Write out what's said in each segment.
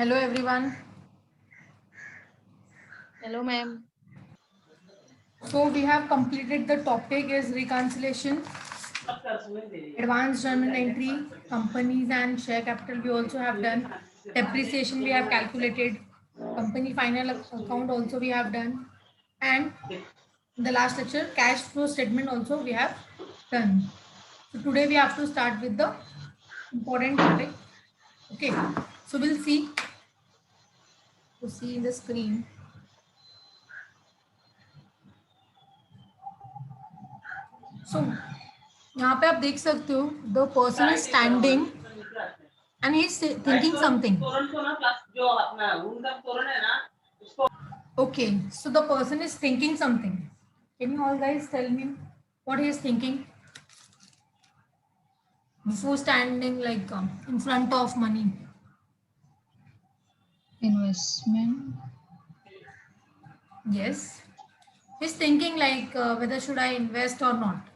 Hello everyone. Hello, ma'am. So we have completed the topic is reconciliation, advanced journal entry, companies and share capital we also have done. Depreciation we have calculated. Company final account also we have done. And in the last lecture, cash flow statement also we have done. So today we have to start with the important topic. Okay. So we'll see. To see in the screen. So यहाँ पे आप देख सकते हो the person is standing and he's thinking something. Okay, so the person is thinking something. Can you all guys tell me what he is thinking before standing like in front of money? Investment. Yes, he's thinking like whether should I invest or not.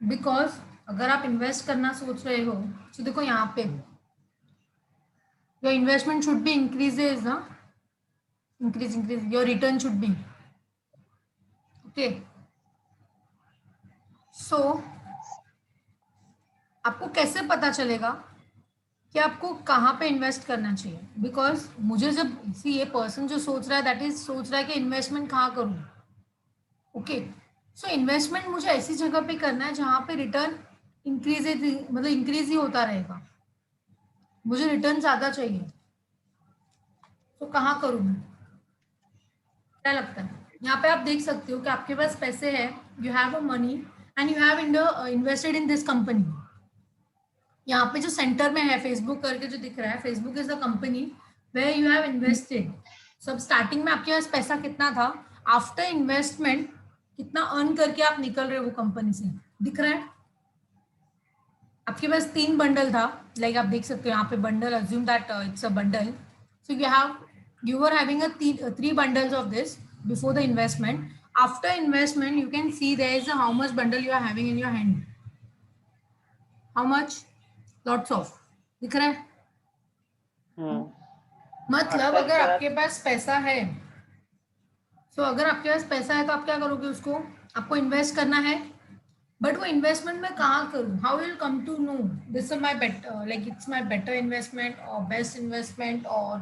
Because अगर आप invest करना सोच रहे हो तो देखो यहाँ पे your investment should be increases, ना increase your return should be okay. So आपको कैसे पता चलेगा कि आपको कहाँ पे इन्वेस्ट करना चाहिए? बिकॉज मुझे जब ये पर्सन जो सोच रहा है दैट इज सोच रहा है कि इन्वेस्टमेंट कहाँ करूँ. ओके, सो इन्वेस्टमेंट मुझे ऐसी जगह पे करना है जहाँ पे रिटर्न इंक्रीज मतलब इंक्रीज ही होता रहेगा. मुझे रिटर्न ज्यादा चाहिए, तो कहाँ करूँ मैं? क्या लगता है? यहाँ पे आप देख सकते हो कि आपके पास पैसे है, you have a money and you have invested in this company. यहाँ पे जो सेंटर में है फेसबुक करके जो दिख रहा है, Facebook is the company where you have invested. सब स्टार्टिंग में आपके पास पैसा कितना था, आफ्टर इन्वेस्टमेंट कितना अर्न करके आप निकल रहे हो वो कंपनी से, दिख रहा है. आपके पास 3 बंडल था, लाइक आप देख सकते हो यहाँ पे bundle, assume that it's a bundle. So you were having a 3 bundles of this before the investment. After investment you can see there is how much bundle you are having in your hand. How much? Lots of, दिख रहा है. मतलब अगर आपके पास पैसा है, तो अगर आपके पास पैसा है तो आप क्या करोगे? उसको आपको इन्वेस्ट करना है, बट वो इन्वेस्टमेंट में कहाँ करूँ? How will come to know this is my better, like it's my better investment और बेस्ट इन्वेस्टमेंट और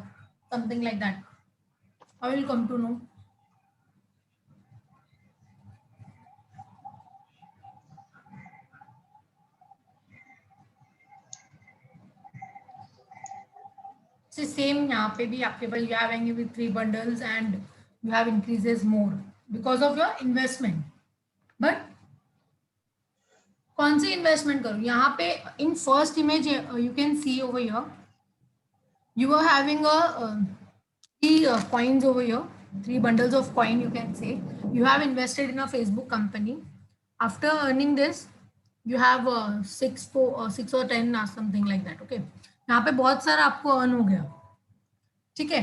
something like that? How will come to know? Same यहाँ पे भी आपके पास you have with 3 bundles and you have increases more because of your investment. But कौन सी investment करूँ? यहाँ पे in first image you can see over here you were having a 3 coins over here, 3 bundles of coin, you can say. You have invested in a Facebook company. After earning this, you have 6 or 10 or something like that. Okay, यहाँ पे बहुत सारा आपको earn हो गया. ठीक है,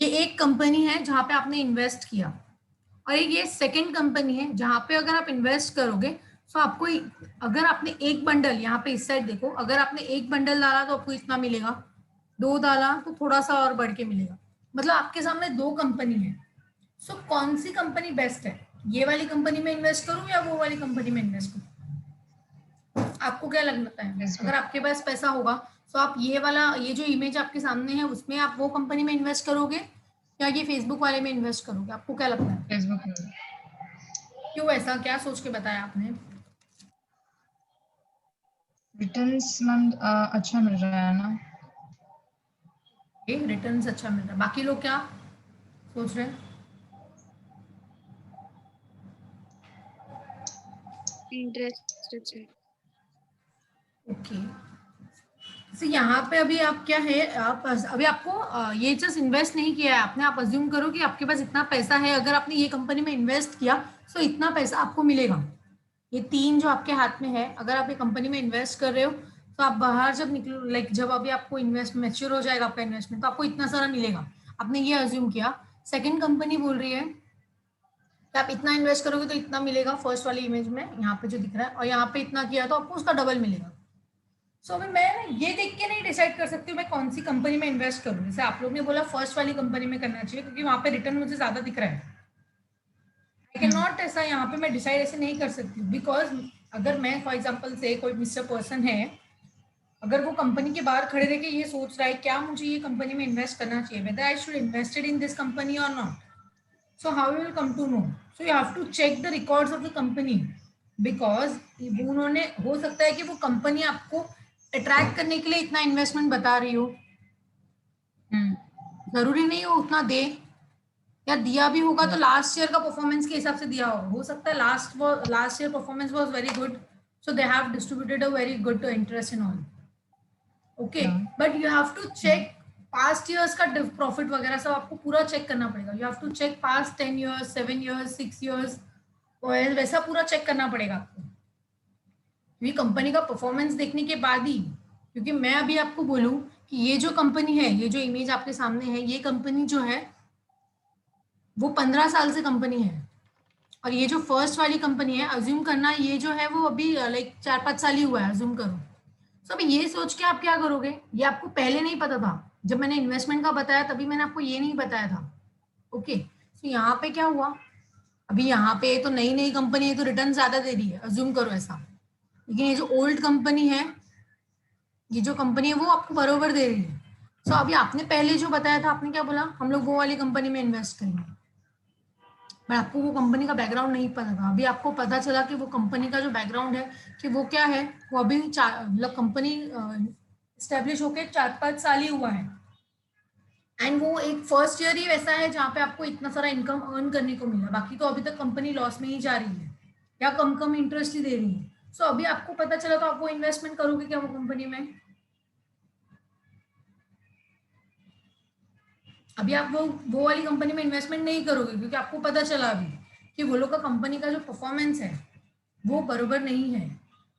ये एक कंपनी है जहाँ पे आपने इन्वेस्ट किया, और एक ये सेकंड कंपनी है जहाँ पे अगर आप इन्वेस्ट करोगे तो आपको, अगर आपने एक बंडल, यहाँ पे इस साइड देखो, अगर आपने एक बंडल डाला तो आपको इतना मिलेगा, 2 डाला तो थोड़ा सा और बढ़ के मिलेगा. मतलब आपके सामने 2 कंपनी है. सो कौन सी कंपनी बेस्ट है? ये वाली कंपनी में इन्वेस्ट करूं या वो वाली कंपनी में इन्वेस्ट करूं? आपको क्या लगता है? अगर आपके पास पैसा होगा तो आप ये वाला, ये जो इमेज आपके सामने है उसमें आप वो कंपनी में इन्वेस्ट करोगे या ये फेसबुक वाले में इन्वेस्ट करोगे? आपको क्या लगता है? फेसबुक में. क्यों ऐसा, क्या सोच के बताया आपने? रिटर्न्स मैम अच्छा मिल रहा है ना. रिटर्न्स अच्छा मिल रहा है. बाकी लोग क्या सोच रहे हैं? इंटरेस्ट अच्छा है. ओके, तो यहाँ पे अभी आप क्या है, आप अभी आपको ये जस्ट इन्वेस्ट नहीं किया है आपने. आप अज्यूम करो कि आपके पास इतना पैसा है, अगर आपने ये कंपनी में इन्वेस्ट किया तो इतना पैसा आपको मिलेगा. ये 3 जो आपके हाथ में है, अगर आप ये कंपनी में इन्वेस्ट कर रहे हो तो आप बाहर जब निकलो, लाइक जब अभी आपको इन्वेस्ट मैच्योर हो जाएगा आपका इन्वेस्टमेंट, तो आपको इतना सारा मिलेगा. आपने ये अज्यूम किया. सेकेंड कंपनी बोल रही है कि आप इतना इन्वेस्ट करोगे तो इतना मिलेगा, फर्स्ट वाली इमेज में यहाँ पे जो दिख रहा है, और यहाँ पे इतना किया तो आपको उसका डबल मिलेगा. सो अभी मैं ना ये देख के नहीं डिसाइड कर सकती हूँ मैं कौन सी कंपनी में इन्वेस्ट करूँ। जैसे आप लोग ने बोला फर्स्ट वाली कंपनी में करना चाहिए क्योंकि वहां पे रिटर्न मुझे ज्यादा दिख रहा है। आई कैन नॉट ऐसा यहाँ पे मैं डिसाइड ऐसे नहीं कर सकती हूँ बिकॉज अगर मैं फॉर एग्जाम्पल से कोई मिस्टर पर्सन है, अगर वो कंपनी के बाहर खड़े रह के ये सोच रहा है क्या मुझे ये कंपनी में इन्वेस्ट करना चाहिए, whether I should invested in this company और not, so how you will come to know? So you have to check the records of the company because उन्होंने हो सकता है कि वो कंपनी आपको अट्रैक्ट करने के लिए इतना इन्वेस्टमेंट बता रही हो, जरूरी नहीं हो उतना दे, या दिया भी होगा तो लास्ट ईयर का परफॉर्मेंस के हिसाब से दिया हो सकता है last year performance was very good, so they have distributed a very good interest in all, okay, but you have to check past years का प्रॉफिट वगैरह सब आपको पूरा चेक करना पड़ेगा। You have to check past 10 years 7 years 6 years, वैसा पूरा check करना पड़ेगा आपको, क्योंकि कंपनी का परफॉर्मेंस देखने के बाद ही, क्योंकि मैं अभी आपको बोलूं कि ये जो कंपनी है, ये जो इमेज आपके सामने है, ये कंपनी जो है वो 15 साल से कंपनी है, और ये जो फर्स्ट वाली कंपनी है अज्यूम करना ये जो है वो अभी लाइक 4-5 साल ही हुआ है अज्यूम करो। तो अभी ये सोच के आप क्या करोगे, ये आपको पहले नहीं पता था, जब मैंने इन्वेस्टमेंट का बताया तभी मैंने आपको ये नहीं बताया था, ओके। तो यहाँ पे क्या हुआ, अभी यहाँ पे तो नई नई कंपनी है तो रिटर्न ज्यादा दे रही है अज्यूम करो ऐसा, लेकिन ये जो ओल्ड कंपनी है, ये जो कंपनी है वो आपको बरोबर दे रही है। सो अभी आपने पहले जो बताया था, आपने क्या बोला, हम लोग वो वाली कंपनी में इन्वेस्ट करेंगे, बट आपको वो कंपनी का बैकग्राउंड नहीं पता था, अभी आपको पता चला कि वो कंपनी का जो बैकग्राउंड है कि वो क्या है, वो अभी मतलब कंपनी स्टेब्लिश होके 4-5 साल ही हुआ है, एंड वो एक फर्स्ट ईयर ही वैसा है जहाँ पे आपको इतना सारा इनकम अर्न करने को मिला, बाकी तो अभी तक कंपनी लॉस में ही जा रही है या कम कम इंटरेस्ट ही दे रही है। सो अभी आपको पता चला तो आप वो इन्वेस्टमेंट करोगे क्या वो कंपनी में, अभी आप वो वाली कंपनी में इन्वेस्टमेंट नहीं करोगे क्योंकि आपको पता चला अभी कि वो लोग का कंपनी का जो परफॉर्मेंस है वो बरोबर नहीं है,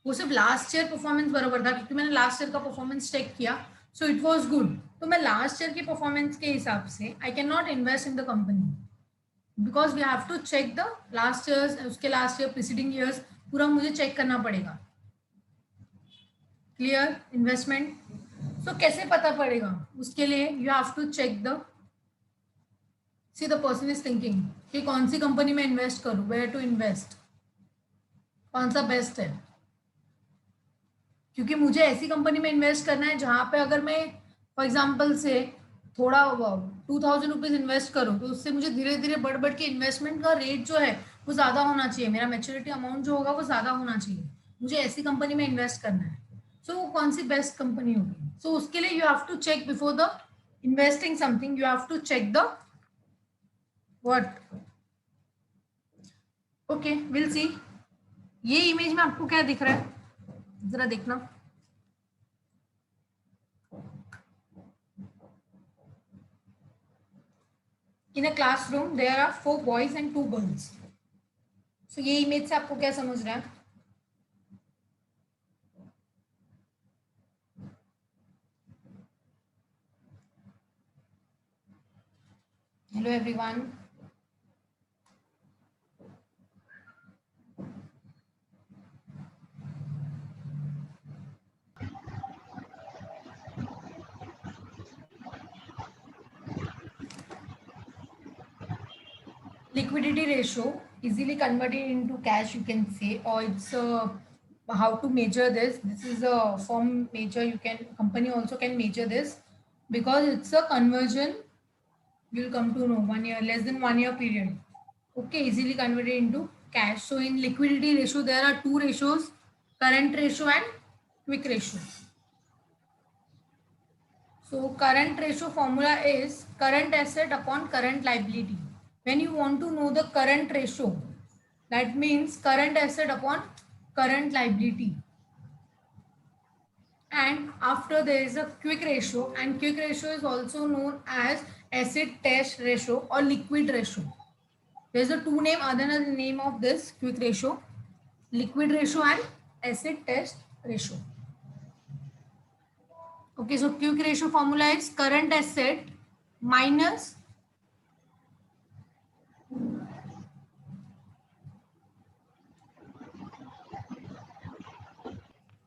वो सिर्फ लास्ट ईयर परफॉर्मेंस बरोबर था क्योंकि मैंने लास्ट ईयर का परफॉर्मेंस चेक किया, सो इट वाज गुड, तो मैं लास्ट ईयर की परफॉर्मेंस के हिसाब से I can not invest in the company because we have to check the last years, उसके लास्ट ईयर प्रीसीडिंग ईयर्स पूरा मुझे चेक करना पड़ेगा। क्लियर इन्वेस्टमेंट, सो कैसे पता पड़ेगा उसके लिए you have to check the, see the person is thinking कि कौन सी कंपनी में इन्वेस्ट करूं, वेयर टू इन्वेस्ट, कौन सा बेस्ट है, क्योंकि मुझे ऐसी कंपनी में इन्वेस्ट करना है जहां पे अगर मैं फॉर एग्जांपल से थोड़ा 2,000 रुपीज इन्वेस्ट करूँ तो उससे मुझे धीरे धीरे बढ़ बढ़ के इन्वेस्टमेंट का रेट जो है वो ज्यादा होना चाहिए, मेरा मेच्योरिटी अमाउंट जो होगा वो ज्यादा होना चाहिए, मुझे ऐसी कंपनी में इन्वेस्ट करना है। सो वो कौन सी बेस्ट कंपनी होगी, सो उसके लिए you have to check before the investing something, you have to check the what, okay will see. ये इमेज में आपको क्या दिख रहा है जरा देखना, in a classroom there are 4 boys and 2 girls, so ये इमेज से आपको क्या समझ रहा है, hello everyone, liquidity ratio easily converted into cash you can say, or it's how to measure this is a form measure, you can company also can measure this because it's a conversion, you'll come to know 1 year less than 1 year period, okay, easily converted into cash. So in liquidity ratio there are two ratios, current ratio and quick ratio. So current ratio formula is current asset upon current liability. When you want to know the current ratio, that means current asset upon current liability. And after there is a quick ratio, and quick ratio is also known as acid test ratio or liquid ratio. There is a two name other than the name of this quick ratio, liquid ratio and acid test ratio. Okay, so quick ratio formula is current asset minus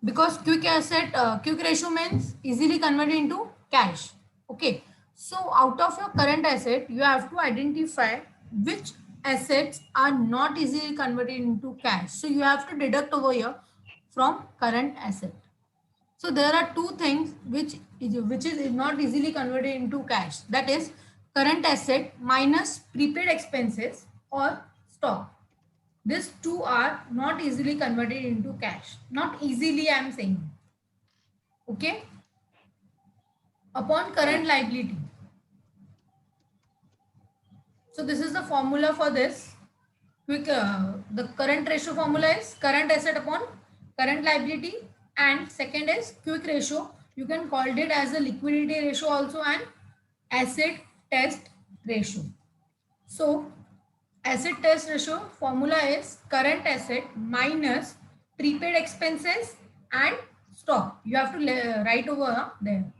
because quick ratio means easily converted into cash. Okay, so out of your current asset you have to identify which assets are not easily converted into cash, so you have to deduct over here from current asset. So there are two things which is not easily converted into cash, that is current asset minus prepaid expenses or stock. These two are not easily converted into cash. Not easily, I am saying. Okay. Upon current liability. So this is the formula for this. The current ratio formula is current asset upon current liability, and second is quick ratio. You can call it as a liquidity ratio also and asset test ratio. So asset test ratio formula is current asset minus prepaid expenses and stock. You have to write over there.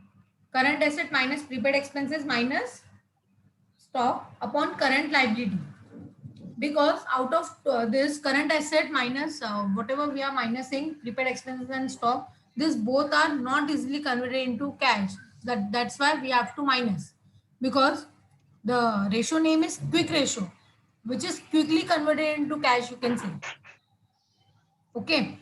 Current asset minus prepaid expenses minus stock upon current liability. Because out of this current asset minus whatever we are minusing, prepaid expenses and stock, these both are not easily converted into cash. That's why we have to minus, because the ratio name is quick ratio, which is quickly converted into cash, you can say. Okay,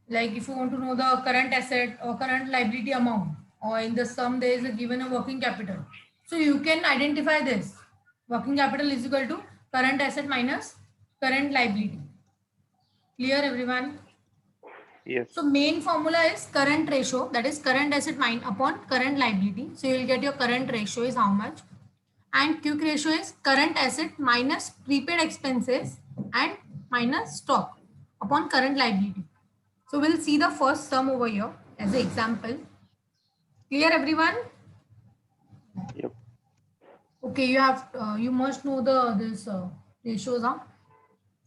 like if you want to know the current asset or current liability amount, or in the sum there is a given a working capital, so you can identify this. Working capital is equal to current asset minus current liability. Clear, everyone? Yes. So main formula is current ratio, that is current asset upon current liability. So you will get your current ratio is how much, and quick ratio is current asset minus prepaid expenses and minus stock upon current liability. So we'll see the first sum over here as an example. Clear, everyone? Yep. Okay, you must know this ratios of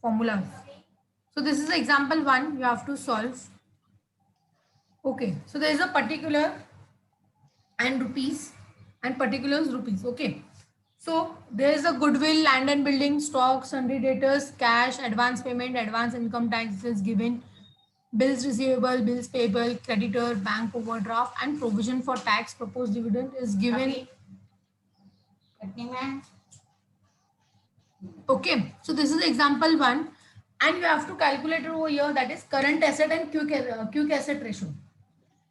formulas. So this is example 1 you have to solve. Okay, so there is a particular and rupees and particulars rupees. Okay, so there is a goodwill, land and building, stock, sundry debtors, cash, advance payment, advance income tax is given, bills receivable, bills payable, creditor, bank overdraft, and provision for tax, proposed dividend is given. Okay, so this is example 1, and you have to calculate it over here, that is current asset and quick asset ratio.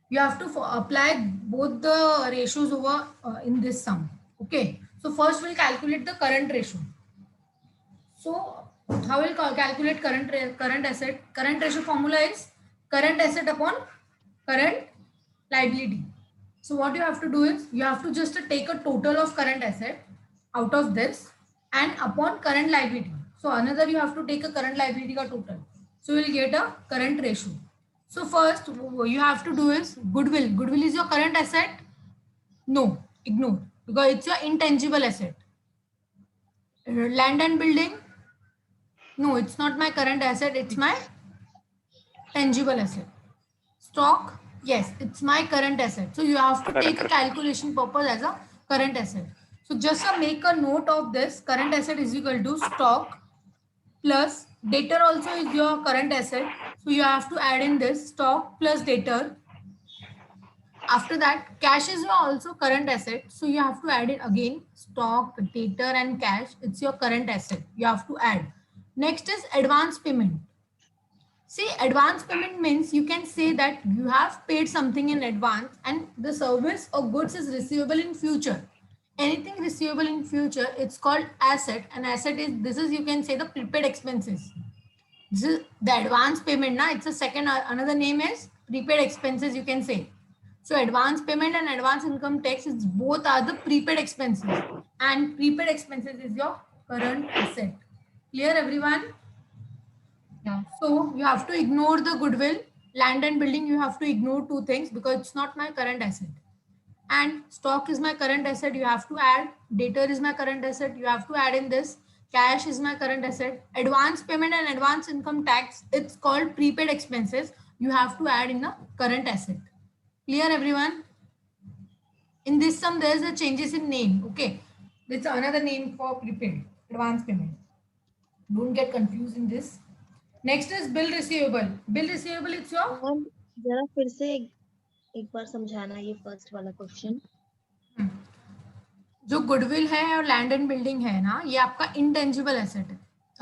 You have to apply both the ratios over in this sum. Okay, so first we'll calculate the current ratio. So how will calculate current asset? Current ratio formula is current asset upon current liability. So what you have to do is you have to just take a total of current asset out of this and upon current liability. So another you have to take a current liability ka total. So you will get a current ratio. So first you have to do is goodwill. Goodwill is your current asset? No, ignore, because it's your intangible asset. Land and building? No, it's not my current asset, it's my tangible asset. Stock? Yes, it's my current asset. So you have to take a calculation purpose as a current asset. So just make a note of this. Current asset is equal to stock plus debtor also is your current asset. So you have to add in this stock plus debtor. After that, cash is your also current asset. So you have to add it again. Stock, debtor and cash. It's your current asset. You have to add. Next is advance payment. See, advance payment means you can say that you have paid something in advance and the service or goods is receivable in future. Anything receivable in future, it's called asset. And asset is, this is, you can say, the prepaid expenses. This is the advance payment. Now, it's a second, another name is prepaid expenses, you can say. So advance payment and advance income tax is both are the prepaid expenses. And prepaid expenses is your current asset. Clear, everyone? Yeah. So you have to ignore the goodwill, land and building. You have to ignore two things because it's not my current asset. And stock is my current asset. You have to add. Debtor is my current asset. You have to add in this. Cash is my current asset. Advance payment and advance income tax. It's called prepaid expenses. You have to add in the current asset. Clear, everyone? In this sum, there is a changes in name. Okay, it's another name for prepaid advance payment. Don't get confused in this. Next is bill receivable. Bill receivable, it's your ma'am जरा फिर से एक बार समझाना ये first वाला question. जो goodwill है और लैंड एंड बिल्डिंग है ना, ये आपका इंटेंजिबल एसेट है.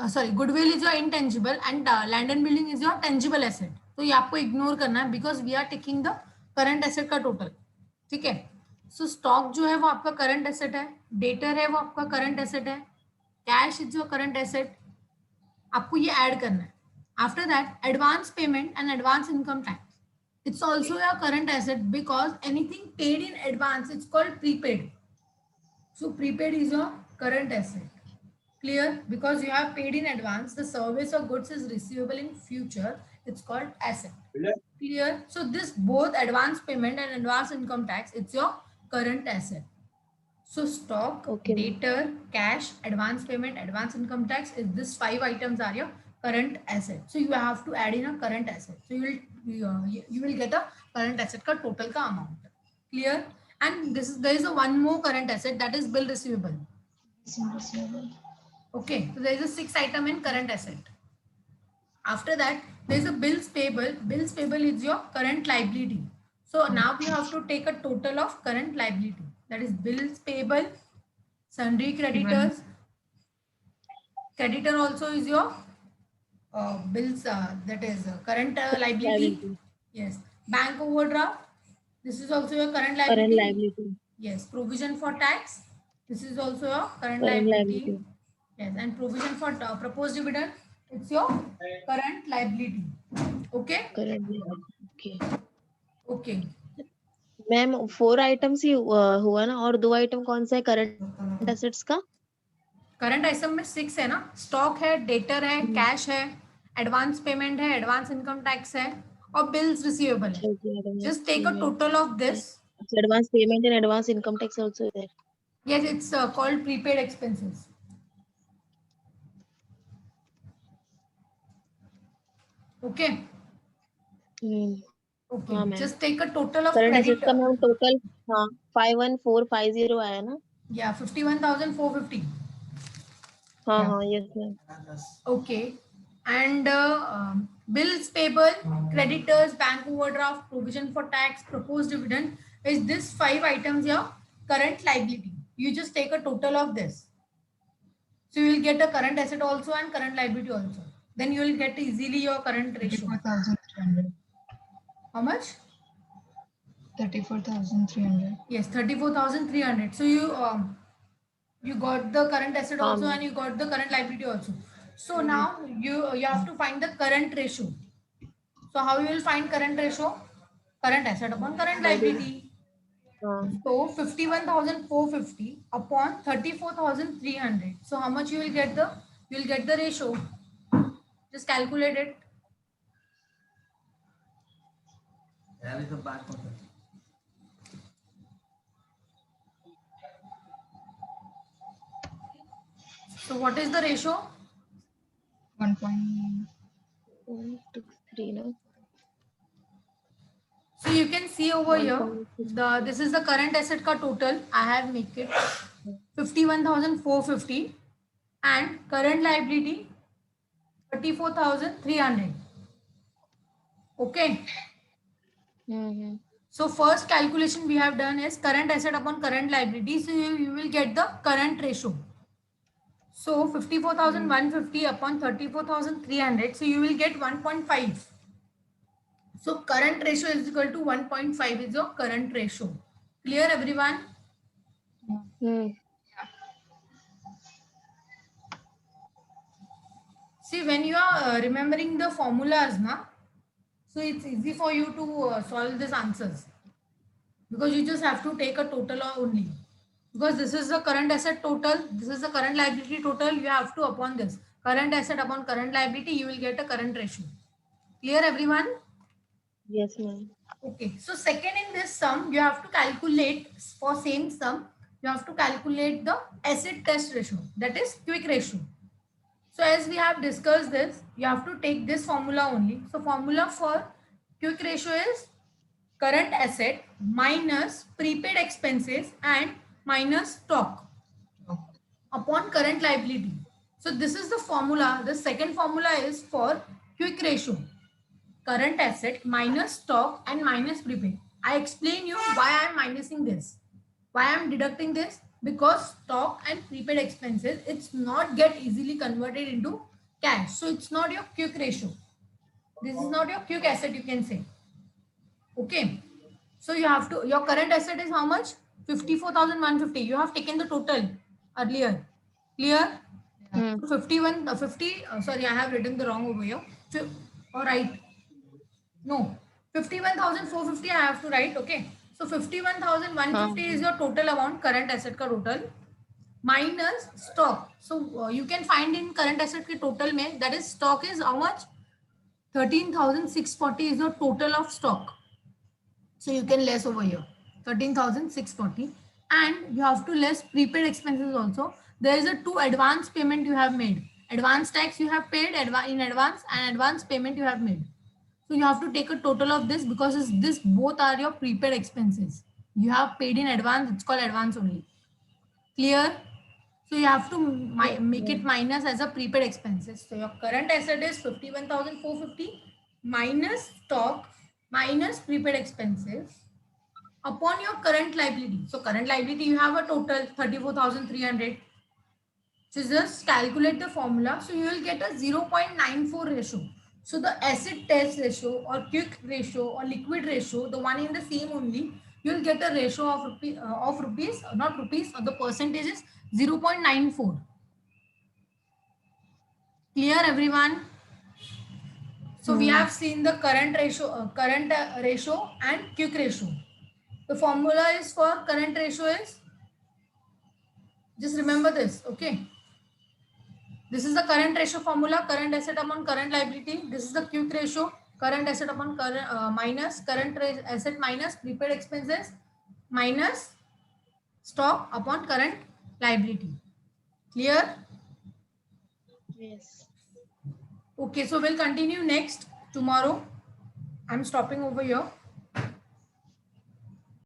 Sorry, goodwill is your intangible and land and building is your tangible asset. तो ये आपको इग्नोर करना है because we are taking the current asset का टोटल. ठीक है. सो स्टॉक जो है वो आपका करंट एसेट है, डेटर है वो आपका करंट एसेट है, cash is your current asset. आपको ये ऐड करना है. After that advance payment and advance income tax, it's also your current asset because anything paid in advance, it's called prepaid. So prepaid is your current asset. Clear? Because you have paid in advance, the service or goods is receivable in future, it's called asset. Clear? So this both advance payment and advance income tax, it's your current asset. So stock, Okay. debtor, cash, advance payment, advance income tax, is this 5 items are your current asset. So you have to add in a current asset. So you will get a current asset ka total ka amount. Clear? And there is a one more current asset, that is bill receivable. Receivable. Okay, so there is a 6 item in current asset. After that, there is a bills payable. Bills payable is your current liability. So now we have to take a total of current liability. That is bills payable, sundry creditors. Creditor also is your bills, that is current liability. Yes. Bank overdraft, this is also your current liability. Current liability. Yes. Provision for tax, this is also your current Current liability. liability. Yes. And provision for proposed dividend, it's your current liability. Okay. Current liability. Okay. Okay. Ma'am 4 items ही हुआ ना, और 2 item कौन सा है current assets का? Current item में 6 है ना. स्टॉक है, डेटर है, कैश है, एडवांस पेमेंट है, एडवांस इनकम टैक्स है और बिल्स रिसीवेबल है. Just take a total of this. Advance payment and advance income tax also there. Yes, it's called prepaid expenses. Okay. Okay. हाँ ma'am. Just take a total of current assets का credit. Ma'am total 51450 आया ना? Yeah, 51,450. हाँ हाँ yes ma'am. Okay. And bills payable, creditors, bank overdraft, provision for tax, proposed dividend, is this 5 items your current liability. You just take a total of this. So you will get a current asset also and current liability also. Then you will get easily your current ratio. 34,300. How much? 34,300. Yes, 34,300. So you got the current asset also and you got the current liability also. So now you have to find the current ratio. So how you will find current ratio? Current asset upon current liability. So 51,450 upon 34,300. So how much you will get the ratio? Just calculate it. So what is the ratio? 1.3 no? So you can see over here, this is the current asset ka total. I have make it 51,450 and current liability 34,300. Okay. So first calculation we have done is current asset upon current liability. So you will get the current ratio. So 54,150 upon 34,300. So you will get 1.5. So current ratio is equal to 1.5 is your current ratio. Clear everyone? See, when you are remembering the formulas, so it's easy for you to solve these answers. Because you just have to take a total only. Because this is the current asset total, this is the current liability total, you have to upon this. Current asset upon current liability, you will get a current ratio. Clear everyone? Yes ma'am. Okay, so second in this sum, you have to calculate, for same sum, you have to calculate the acid test ratio, that is quick ratio. So as we have discussed this, you have to take this formula only. So formula for quick ratio is current asset minus prepaid expenses and minus stock upon current liability. So this is the formula. The second formula is for quick ratio, current asset minus stock and minus prepaid. I explain you why I am minusing this, why I am deducting this, because stock and prepaid expenses, it's not get easily converted into cash. So it's not your quick ratio. This is not your quick asset, you can say. Okay. So you have to, your current asset is how much? 54,150. You have taken the total earlier. Clear? Hmm. 51, 50, sorry, I have written the wrong over here. All right. No, 51,450 I have to write. Okay. So 51,150 is your total amount, current asset ka total, minus stock. So you can find in current asset ke total mein, that is stock is how much? 13,640 is your total of stock. So you can less over here, 13,640. And you have to less prepaid expenses also. There is a 2 advance payment you have made. Advance tax you have paid in advance, and advance payment you have made. So you have to take a total of this, because this both are your prepaid expenses. You have paid in advance, it's called advance only. Clear? So you have to make it minus as a prepaid expenses. So your current asset is 51,450 minus stock minus prepaid expenses upon your current liability. So current liability, you have a total 34,300. So just calculate the formula. So you will get a 0.94 ratio. So the acid test ratio or quick ratio or liquid ratio, the one in the same only, you will get a ratio of rupees, not rupees, the percentage is 0.94. Clear, everyone? So we have seen the current ratio and quick ratio. The formula is for current ratio is, just remember this, okay? This is the current ratio formula, current asset upon current liability. This is the quick ratio, current asset upon current minus current asset minus prepaid expenses minus stock upon current liability. Clear? Yes. Okay, so we'll continue next tomorrow. I'm stopping over here.